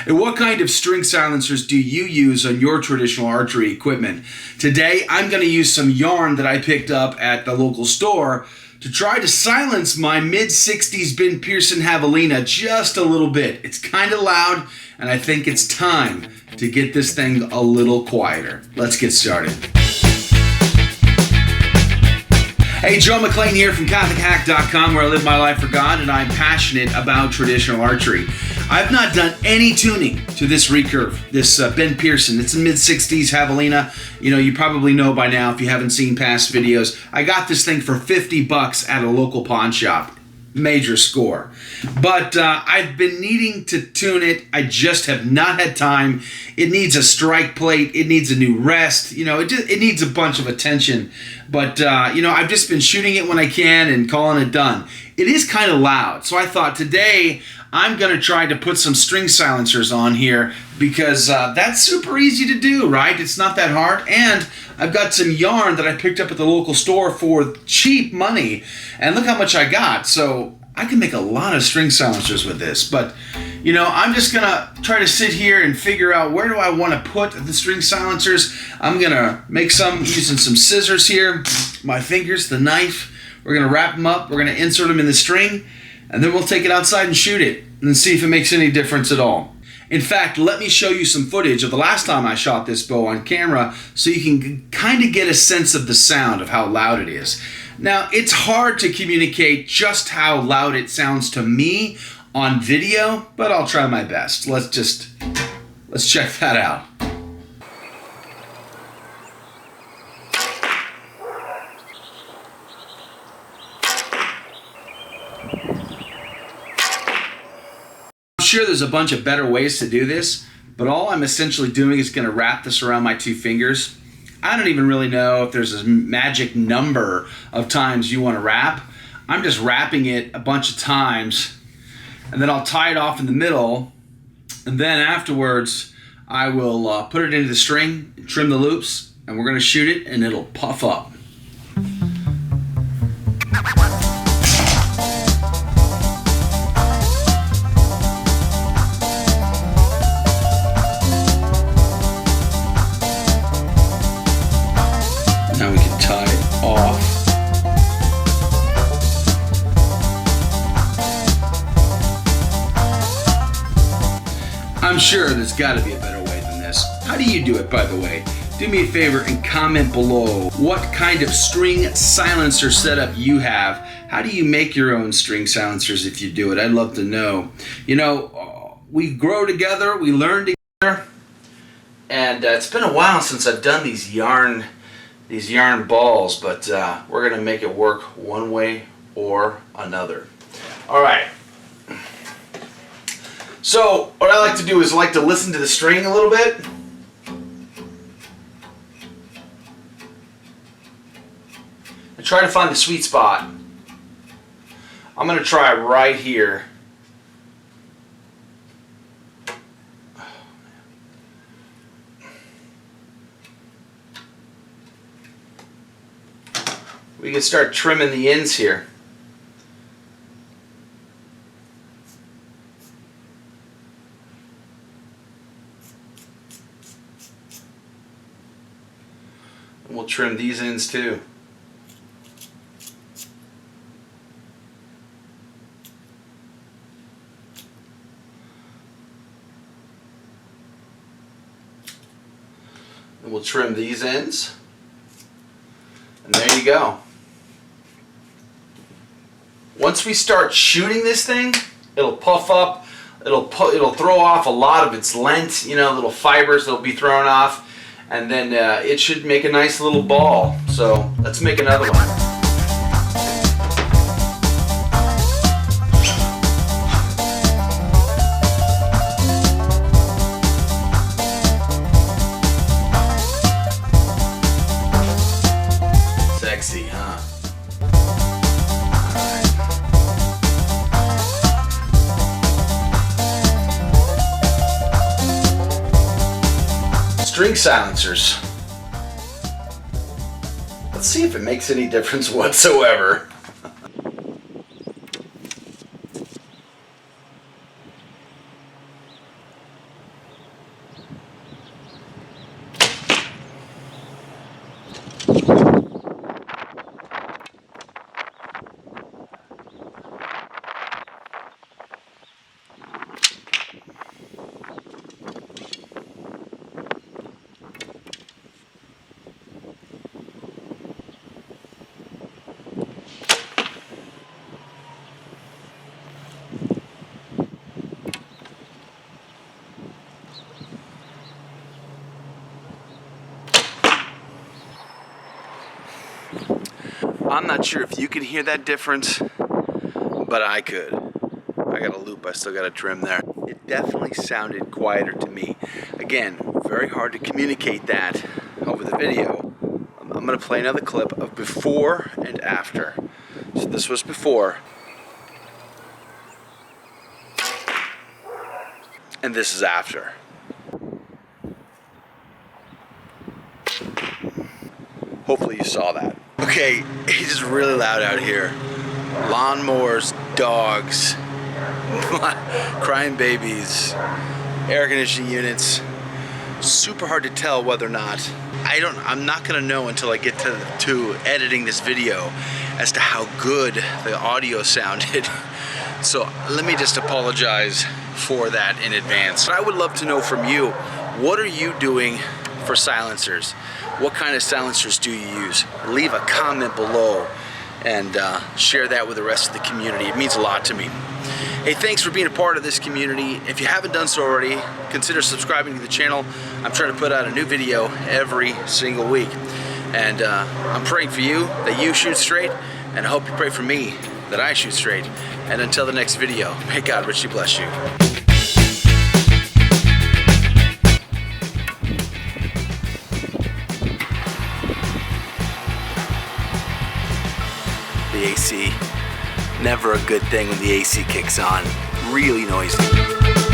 And what kind of string silencers do you use on your traditional archery equipment? Today, I'm going to use some yarn that I picked up at the local store to try to silence my mid-60s Ben Pearson javelina just a little bit. It's kind of loud, and I think it's time to get this thing a little quieter. Let's get started. Hey, Joe McLean here from CatholicHack.com, where I live my life for God, and I'm passionate about traditional archery. I've not done any tuning to this recurve, this Ben Pearson. It's a mid-60s javelina. You probably know by now if you haven't seen past videos. I got this thing for $50 at a local pawn shop. Major score. But I've been needing to tune it. I just have not had time. It needs a strike plate. It needs a new rest. It needs a bunch of attention. But, I've just been shooting it when I can and calling it done. It is kind of loud. So I thought today I'm going to try to put some string silencers on here because that's super easy to do, right? It's not that hard. And I've got some yarn that I picked up at the local store for cheap money. And look how much I got. So I can make a lot of string silencers with this. But, I'm just going to try to sit here and figure out where do I want to put the string silencers. I'm going to make some using some scissors here, my fingers, the knife. We're going to wrap them up. We're going to insert them in the string. And then we'll take it outside and shoot it and see if it makes any difference at all. In fact, let me show you some footage of the last time I shot this bow on camera so you can kind of get a sense of the sound of how loud it is. Now, it's hard to communicate just how loud it sounds to me on video, but I'll try my best. Let's check that out. I'm sure there's a bunch of better ways to do this, but all I'm essentially doing is going to wrap this around my two fingers. I don't even really know if there's a magic number of times you want to wrap. I'm just wrapping it a bunch of times, and then I'll tie it off in the middle, and then afterwards I will put it into the string, trim the loops, and we're going to shoot it, and it'll puff up. Now we can tie it off. I'm sure there's got to be a better way than this. How do you do it, by the way? Do me a favor and comment below what kind of string silencer setup you have. How do you make your own string silencers if you do it? I'd love to know. We grow together, we learn together, and it's been a while since I've done these yarn balls, but we're going to make it work one way or another. All right. So what I like to do is I like to listen to the string a little bit. And try to find the sweet spot. I'm going to try right here. We can start trimming the ends here. And we'll trim these ends too. And we'll trim these ends. And there you go. Once we start shooting this thing, it'll puff up, it'll throw off a lot of its length, little fibers that'll be thrown off, and then it should make a nice little ball. So let's make another one. Sexy, huh? String silencers. Let's see if it makes any difference whatsoever. I'm not sure if you can hear that difference, but I could. I got a loop, I still got a trim there. It definitely sounded quieter to me. Again, very hard to communicate that over the video. I'm gonna play another clip of before and after. So this was before, and this is after. Hopefully you saw that. Okay, it's really loud out here. Lawnmowers, dogs, crying babies, air conditioning units. Super hard to tell whether or not, I'm not gonna know until I get to editing this video as to how good the audio sounded. So let me just apologize for that in advance. But I would love to know from you, what are you doing for silencers? What kind of silencers do you use? Leave a comment below and share that with the rest of the community. It means a lot to me. Hey, thanks for being a part of this community. If you haven't done so already, consider subscribing to the channel. I'm trying to put out a new video every single week. And I'm praying for you that you shoot straight, and I hope you pray for me that I shoot straight. And until the next video, may God richly bless you. The AC. Never a good thing when the AC kicks on. Really noisy.